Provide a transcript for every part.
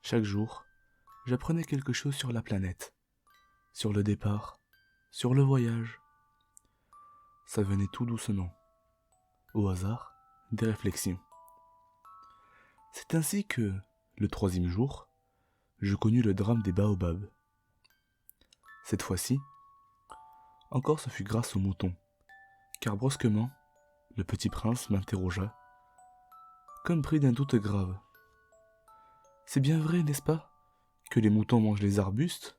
Chaque jour, j'apprenais quelque chose sur la planète, sur le départ, sur le voyage. Ça venait tout doucement, au hasard, des réflexions. C'est ainsi que, le troisième jour, je connus le drame des baobabs. Cette fois-ci, encore ce fut grâce aux moutons, car brusquement, le petit prince m'interrogea, comme pris d'un doute grave. C'est bien vrai, n'est-ce pas, que les moutons mangent les arbustes ?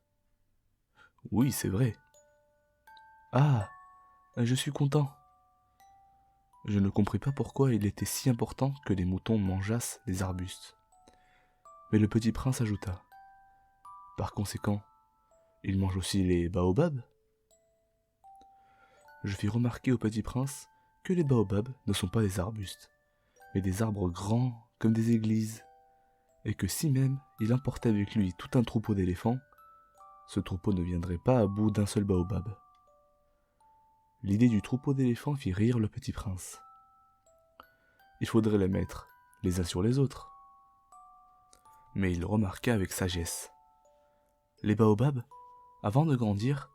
Oui, c'est vrai. Ah, je suis content. Je ne compris pas pourquoi il était si important que les moutons mangeassent les arbustes. Mais le petit prince ajouta, par conséquent, ils mangent aussi les baobabs ? Je fis remarquer au petit prince que les baobabs ne sont pas des arbustes, mais des arbres grands comme des églises, et que si même il emportait avec lui tout un troupeau d'éléphants, ce troupeau ne viendrait pas à bout d'un seul baobab. L'idée du troupeau d'éléphants fit rire le petit prince. Il faudrait les mettre les uns sur les autres. Mais il remarqua avec sagesse. Les baobabs, avant de grandir,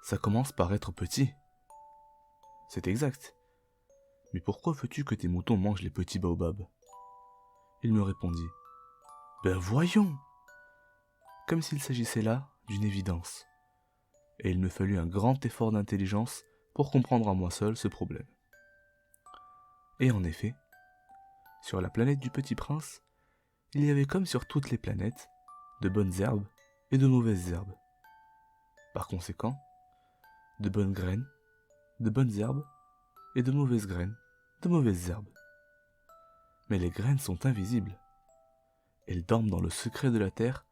ça commence par être petit. C'est exact. Mais pourquoi veux-tu que tes moutons mangent les petits baobabs ? Il me répondit. Ben voyons ! Comme s'il s'agissait là d'une évidence. Et il me fallut un grand effort d'intelligence pour comprendre à moi seul ce problème. Et en effet, sur la planète du Petit Prince, il y avait comme sur toutes les planètes, de bonnes herbes et de mauvaises herbes. Par conséquent, de bonnes graines, de bonnes herbes, et de mauvaises graines, de mauvaises herbes. Mais les graines sont invisibles. Elles dorment dans le secret de la terre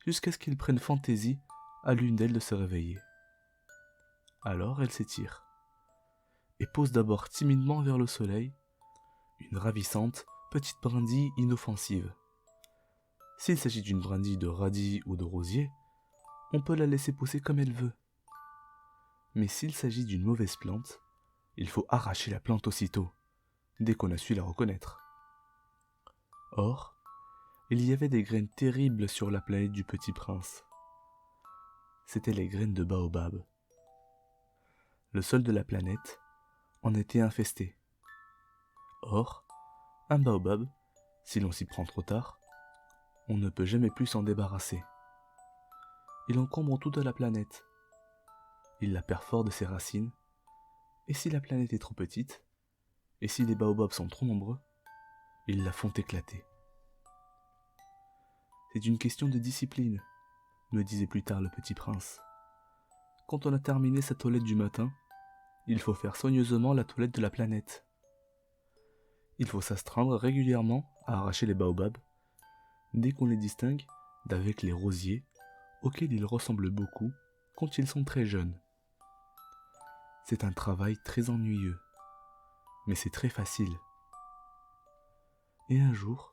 jusqu'à ce qu'ils prennent fantaisie à l'une d'elles de se réveiller. Alors elles s'étirent, et posent d'abord timidement vers le soleil une ravissante petite brindille inoffensive. S'il s'agit d'une brindille de radis ou de rosier, on peut la laisser pousser comme elle veut. Mais s'il s'agit d'une mauvaise plante, il faut arracher la plante aussitôt, dès qu'on a su la reconnaître. Or, il y avait des graines terribles sur la planète du Petit Prince. C'étaient les graines de baobab. Le sol de la planète en était infesté. Or, un baobab, si l'on s'y prend trop tard, on ne peut jamais plus s'en débarrasser. Il encombre toute la planète. Il la perfore de ses racines, et si la planète est trop petite, et si les baobabs sont trop nombreux, ils la font éclater. C'est une question de discipline, me disait plus tard le petit prince. Quand on a terminé sa toilette du matin, il faut faire soigneusement la toilette de la planète. Il faut s'astreindre régulièrement à arracher les baobabs, dès qu'on les distingue d'avec les rosiers, auxquels ils ressemblent beaucoup quand ils sont très jeunes. C'est un travail très ennuyeux, mais c'est très facile. Et un jour,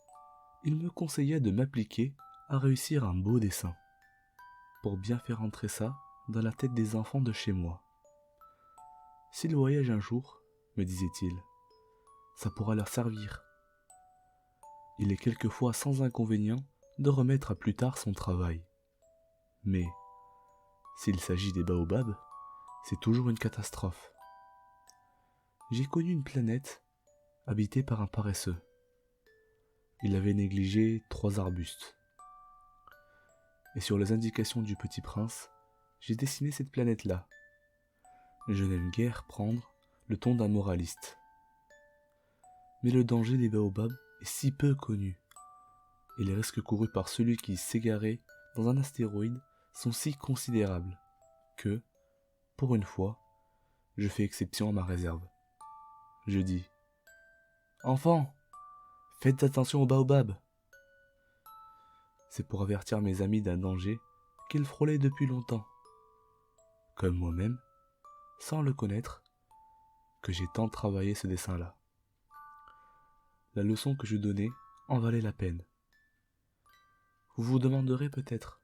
il me conseilla de m'appliquer à réussir un beau dessin, pour bien faire entrer ça dans la tête des enfants de chez moi. S'ils voyagent un jour, me disait-il, ça pourra leur servir. Il est quelquefois sans inconvénient de remettre à plus tard son travail. Mais, s'il s'agit des baobabs, c'est toujours une catastrophe. J'ai connu une planète habitée par un paresseux. Il avait négligé 3 arbustes. Et sur les indications du Petit Prince, j'ai dessiné cette planète-là. Je n'aime guère prendre le ton d'un moraliste. Mais le danger des baobabs est si peu connu, et les risques courus par celui qui s'égarait dans un astéroïde sont si considérables, que, pour une fois, je fais exception à ma réserve. Je dis « Enfants, faites attention aux baobabs !» C'est pour avertir mes amis d'un danger qu'ils frôlaient depuis longtemps, comme moi-même, sans le connaître, que j'ai tant travaillé ce dessin-là. La leçon que je donnais en valait la peine. Vous vous demanderez peut-être,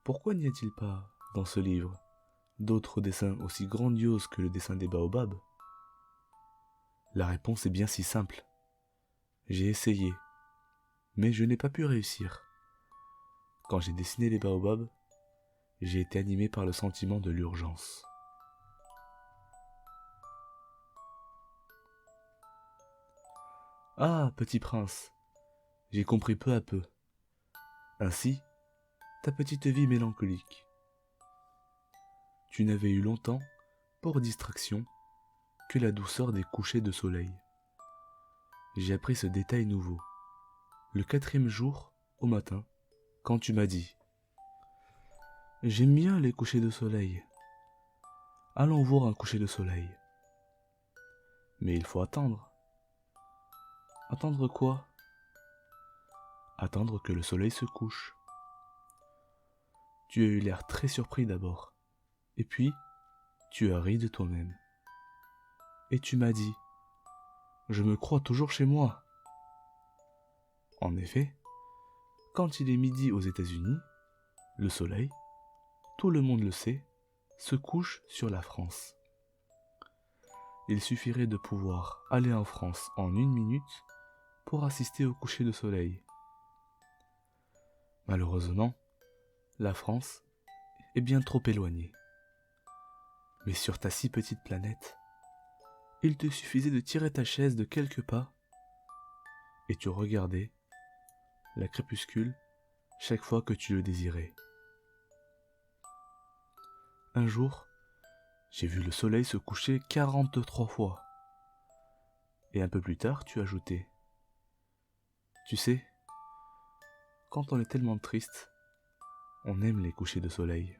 pourquoi n'y a-t-il pas, dans ce livre, d'autres dessins aussi grandioses que le dessin des baobabs ? La réponse est bien si simple. J'ai essayé, mais je n'ai pas pu réussir. Quand j'ai dessiné les baobabs, j'ai été animé par le sentiment de l'urgence. Ah, petit prince, j'ai compris peu à peu. Ainsi, ta petite vie mélancolique. Tu n'avais eu longtemps, pour distraction, que la douceur des couchers de soleil. J'ai appris ce détail nouveau. Le 4e jour, au matin, quand tu m'as dit « J'aime bien les couchers de soleil. Allons voir un coucher de soleil. » Mais il faut attendre. Attendre quoi? Attendre que le soleil se couche. Tu as eu l'air très surpris d'abord. Et puis, tu as ri de toi-même. Et tu m'as dit « Je me crois toujours chez moi. » En effet, quand il est midi aux États-Unis, le soleil, tout le monde le sait, se couche sur la France. Il suffirait de pouvoir aller en France en 1 minute pour assister au coucher de soleil. Malheureusement, la France est bien trop éloignée. Mais sur ta si petite planète, il te suffisait de tirer ta chaise de quelques pas et tu regardais la crépuscule chaque fois que tu le désirais. Un jour, j'ai vu le soleil se coucher 43 fois. Et un peu plus tard, tu ajoutais « Tu sais, quand on est tellement triste, on aime les couchers de soleil. »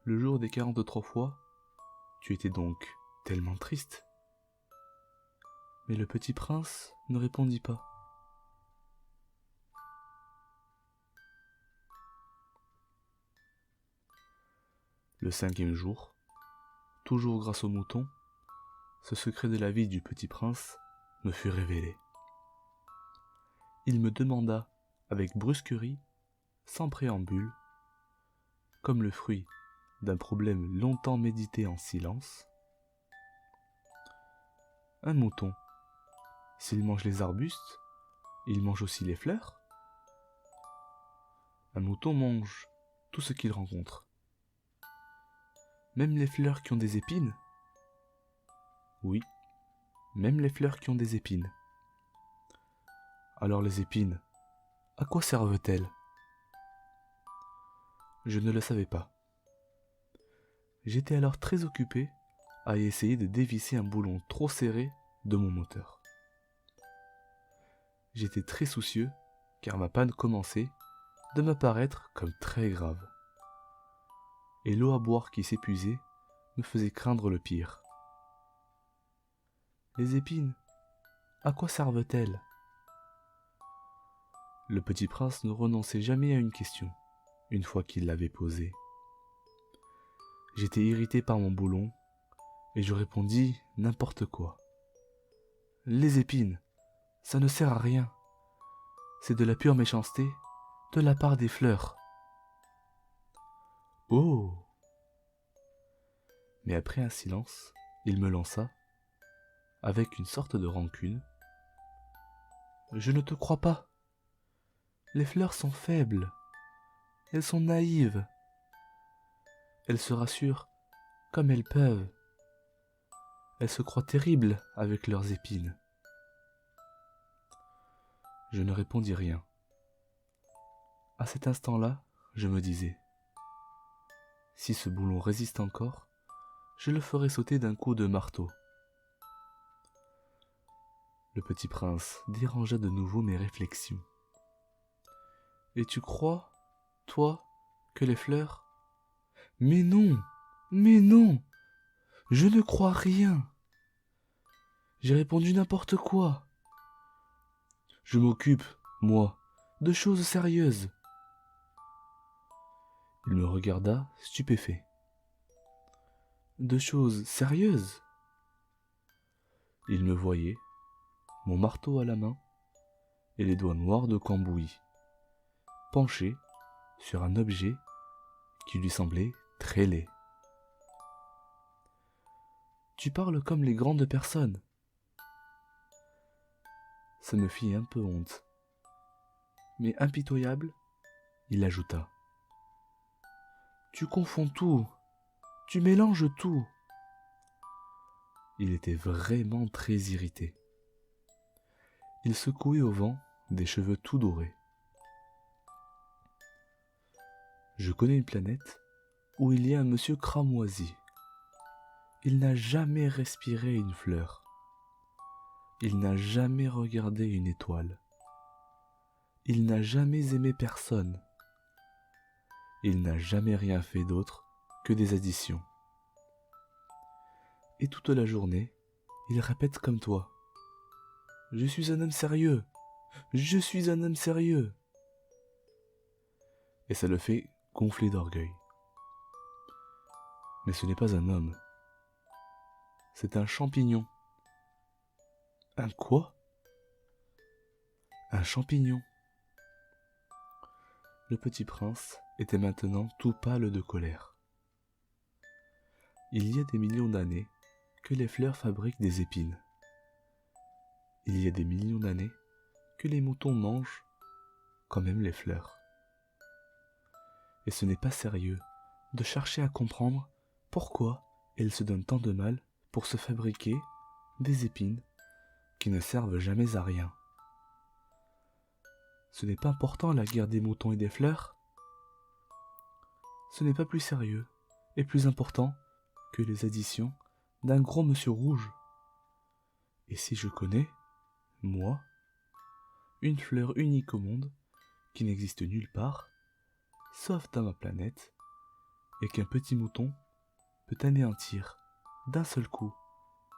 Le jour des 43 fois, tu étais donc tellement triste. Mais le petit prince ne répondit pas. Le 5e jour, toujours grâce au mouton, ce secret de la vie du petit prince me fut révélé. Il me demanda, avec brusquerie, sans préambule, comme le fruit d'un problème longtemps médité en silence, « Un mouton, s'il mange les arbustes, il mange aussi les fleurs ? Un mouton mange tout ce qu'il rencontre. Même les fleurs qui ont des épines ? Oui, même les fleurs qui ont des épines. Alors les épines, à quoi servent-elles ? Je ne le savais pas. J'étais alors très occupé à essayer de dévisser un boulon trop serré de mon moteur. J'étais très soucieux, car ma panne commençait de m'apparaître comme très grave. Et l'eau à boire qui s'épuisait me faisait craindre le pire. Les épines, à quoi servent-elles ? Le petit prince ne renonçait jamais à une question, une fois qu'il l'avait posée. J'étais irrité par mon boulon, et je répondis n'importe quoi. Les épines, ça ne sert à rien. C'est de la pure méchanceté de la part des fleurs. Oh ! Mais après un silence, il me lança, avec une sorte de rancune. Je ne te crois pas. Les fleurs sont faibles. Elles sont naïves. Elles se rassurent comme elles peuvent. Elles se croient terribles avec leurs épines. Je ne répondis rien. À cet instant-là, je me disais, si ce boulon résiste encore, je le ferai sauter d'un coup de marteau. Le petit prince dérangea de nouveau mes réflexions. Et tu crois, toi, que les fleurs... Mais non, je ne crois rien. J'ai répondu n'importe quoi. Je m'occupe, moi, de choses sérieuses. Il me regarda, stupéfait. De choses sérieuses ? Il me voyait, mon marteau à la main, et les doigts noirs de Cambouis, penché sur un objet qui lui semblait très laid. Tu parles comme les grandes personnes. Ça me fit un peu honte. mais impitoyable, il ajouta : « Tu confonds tout, tu mélanges tout. » Il était vraiment très irrité. Il secouait au vent des cheveux tout dorés. « Je connais une planète où il y a un monsieur cramoisi. Il n'a jamais respiré une fleur. Il n'a jamais regardé une étoile. Il n'a jamais aimé personne. Il n'a jamais rien fait d'autre que des additions. Et toute la journée, il répète comme toi : « Je suis un homme sérieux. Je suis un homme sérieux. » Et ça le fait gonfler d'orgueil. Mais ce n'est pas un homme. C'est un champignon. Un quoi ? Un champignon. Le petit prince était maintenant tout pâle de colère. Il y a des millions d'années que les fleurs fabriquent des épines. Il y a des millions d'années que les moutons mangent quand même les fleurs. Et ce n'est pas sérieux de chercher à comprendre pourquoi elles se donnent tant de mal pour se fabriquer des épines qui ne servent jamais à rien. Ce n'est pas important la guerre des moutons et des fleurs. Ce n'est pas plus sérieux et plus important que les additions d'un gros monsieur rouge. Et si je connais, moi, une fleur unique au monde, qui n'existe nulle part, sauf dans ma planète, et qu'un petit mouton peut anéantir d'un seul coup,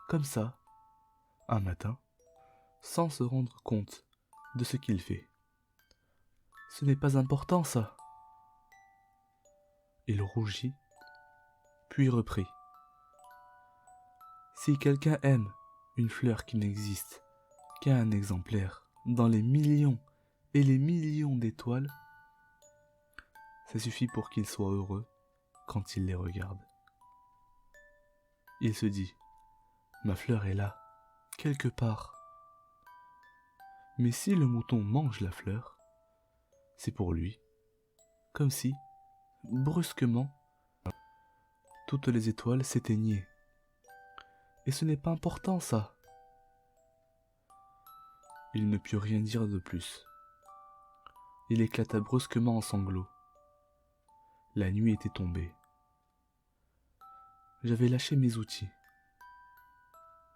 comme ça, un matin, sans se rendre compte de ce qu'il fait. Ce n'est pas important, ça. Il rougit, puis reprit. Si quelqu'un aime une fleur qui n'existe qu'à un exemplaire dans les millions et les millions d'étoiles, ça suffit pour qu'il soit heureux quand il les regarde. Il se dit : ma fleur est là, quelque part. Mais si le mouton mange la fleur, c'est pour lui, comme si, brusquement, toutes les étoiles s'éteignaient. Et ce n'est pas important, ça. Il ne put rien dire de plus. Il éclata brusquement en sanglots. La nuit était tombée. J'avais lâché mes outils.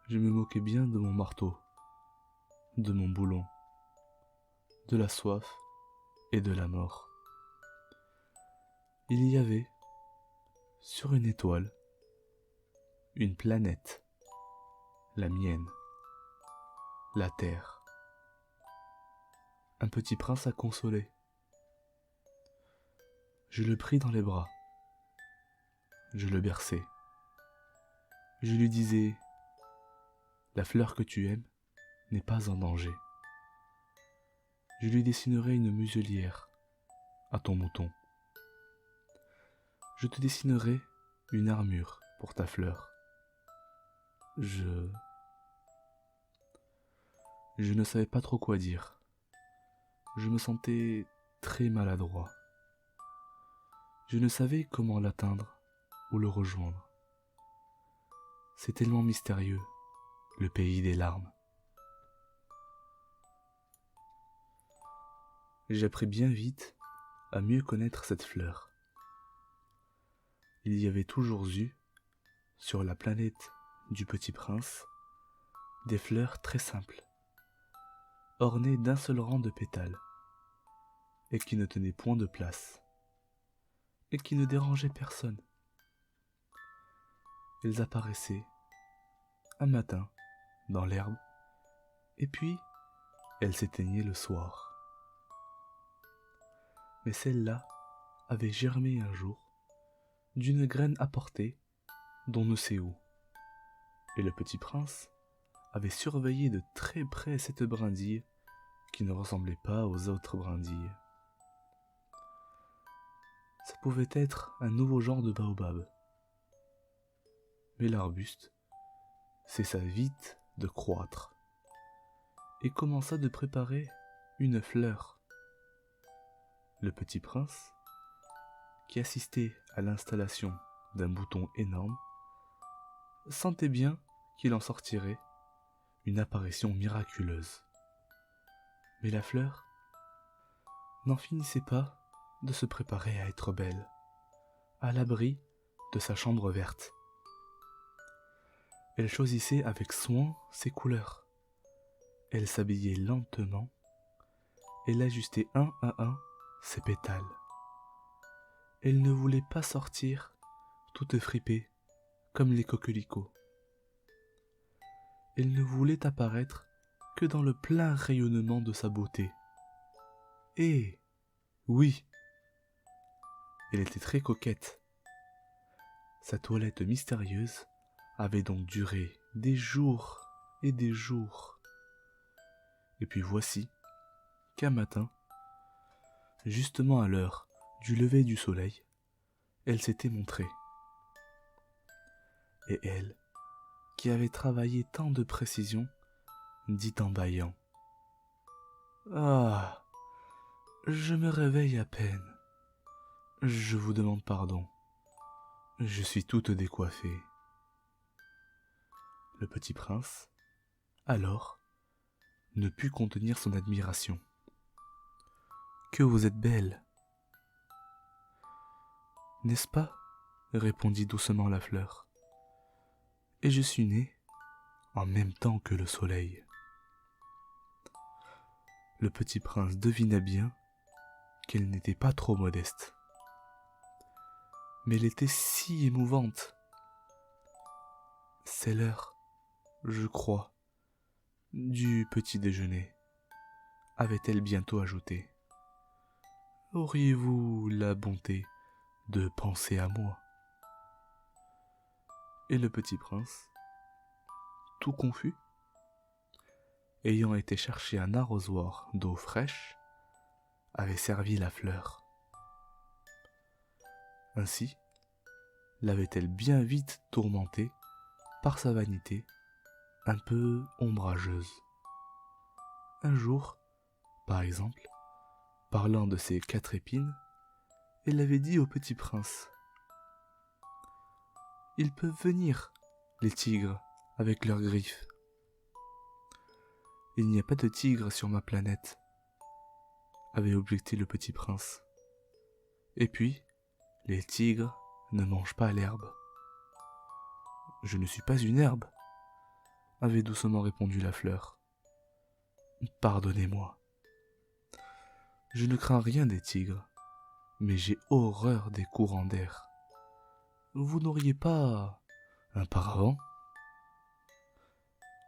Je me moquais bien de mon marteau, de mon boulon, de la soif et de la mort. Il y avait, sur une étoile, une planète, la mienne, la terre. Un petit prince à consoler. Je le pris dans les bras. Je le berçai. Je lui disais : la fleur que tu aimes n'est pas en danger. Je lui dessinerai une muselière à ton mouton. Je te dessinerai une armure pour ta fleur. Je ne savais pas trop quoi dire. Je me sentais très maladroit. Je ne savais comment l'atteindre ou le rejoindre. C'est tellement mystérieux, le pays des larmes. J'appris bien vite à mieux connaître cette fleur. Il y avait toujours eu, sur la planète du petit prince, des fleurs très simples, ornées d'un seul rang de pétales, et qui ne tenaient point de place, et qui ne dérangeaient personne. Elles apparaissaient un matin dans l'herbe, et puis elles s'éteignaient le soir. Mais celle-là avait germé un jour d'une graine apportée d'on ne sait où, et le petit prince avait surveillé de très près cette brindille qui ne ressemblait pas aux autres brindilles. Ça pouvait être un nouveau genre de baobab. Mais l'arbuste cessa vite de croître et commença de préparer une fleur Le petit prince, qui assistait à l'installation d'un bouton énorme, sentait bien qu'il en sortirait une apparition miraculeuse. Mais la fleur n'en finissait pas de se préparer à être belle, à l'abri de sa chambre verte. Elle choisissait avec soin ses couleurs. Elle s'habillait lentement. Elle ajustait un à un ses pétales. Elle ne voulait pas sortir toute fripée comme les coquelicots. Elle ne voulait apparaître que dans le plein rayonnement de sa beauté. Et oui, elle était très coquette. Sa toilette mystérieuse avait donc duré des jours et des jours. Et puis voici qu'un matin, justement à l'heure du lever du soleil, elle s'était montrée. Et elle, qui avait travaillé tant de précision, dit en bâillant : « Ah, je me réveille à peine. Je vous demande pardon. Je suis toute décoiffée. » Le petit prince, alors, ne put contenir son admiration. « Que vous êtes belle !»« N'est-ce pas ?» répondit doucement la fleur. « Et je suis née en même temps que le soleil. » Le petit prince devina bien qu'elle n'était pas trop modeste. Mais elle était si émouvante. « C'est l'heure, je crois, du petit déjeuner, » avait-elle bientôt ajouté. « Auriez-vous la bonté de penser à moi ?» Et le petit prince, tout confus, ayant été chercher un arrosoir d'eau fraîche, avait servi la fleur. Ainsi l'avait-elle bien vite tourmentée par sa vanité un peu ombrageuse. Un jour, par exemple, parlant de ses 4 épines, elle avait dit au petit prince : « Ils peuvent venir, les tigres, avec leurs griffes. »« Il n'y a pas de tigres sur ma planète, » avait objecté le petit prince. « Et puis, les tigres ne mangent pas l'herbe. »« Je ne suis pas une herbe, » avait doucement répondu la fleur. « Pardonnez-moi. Je ne crains rien des tigres, mais j'ai horreur des courants d'air. Vous n'auriez pas un paravent ? »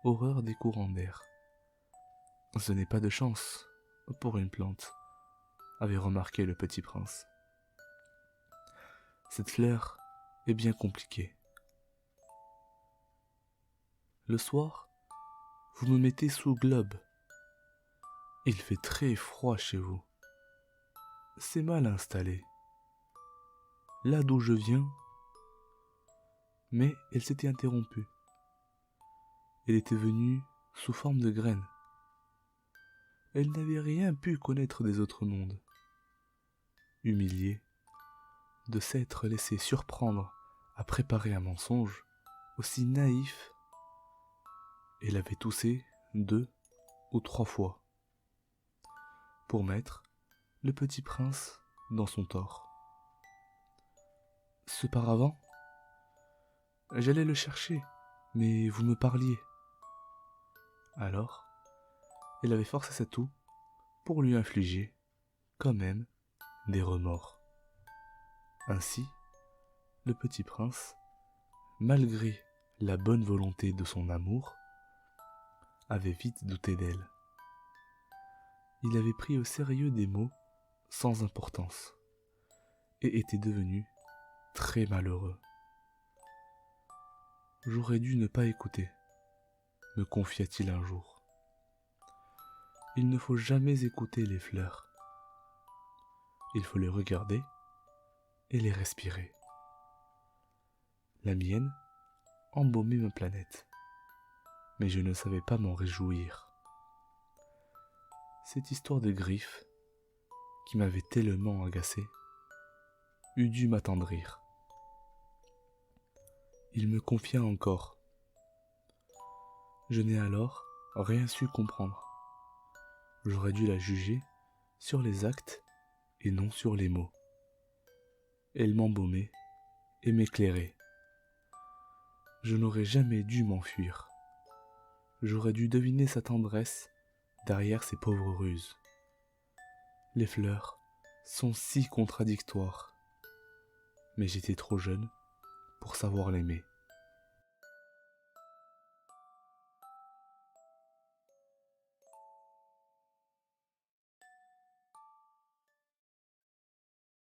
Horreur des courants d'air. Ce n'est pas de chance pour une plante, avait remarqué le petit prince. Cette fleur est bien compliquée. Le soir, vous me mettez sous globe. Il fait très froid chez vous. C'est mal installé. Là d'où je viens. Mais elle s'était interrompue. Elle était venue sous forme de graine. Elle n'avait rien pu connaître des autres mondes. Humiliée de s'être laissée surprendre à préparer un mensonge aussi naïf, elle avait toussé 2 ou 3 fois pour mettre le petit prince dans son tort. Ce paravent, j'allais le chercher, mais vous me parliez. Alors, elle avait forcé sa toux pour lui infliger, quand même, des remords. Ainsi, le petit prince, malgré la bonne volonté de son amour, avait vite douté d'elle. Il avait pris au sérieux des mots sans importance et était devenu très malheureux. « J'aurais dû ne pas écouter, » me confia-t-il un jour. « Il ne faut jamais écouter les fleurs. Il faut les regarder et les respirer. La mienne embaumait ma planète, mais je ne savais pas m'en réjouir. Cette histoire de griffes qui m'avait tellement agacé, eût dû m'attendrir. Il me confia encore. Je n'ai alors rien su comprendre. J'aurais dû la juger sur les actes et non sur les mots. Elle m'embaumait et m'éclairait. Je n'aurais jamais dû m'enfuir. J'aurais dû deviner sa tendresse derrière ses pauvres ruses. Les fleurs sont si contradictoires, mais j'étais trop jeune pour savoir l'aimer.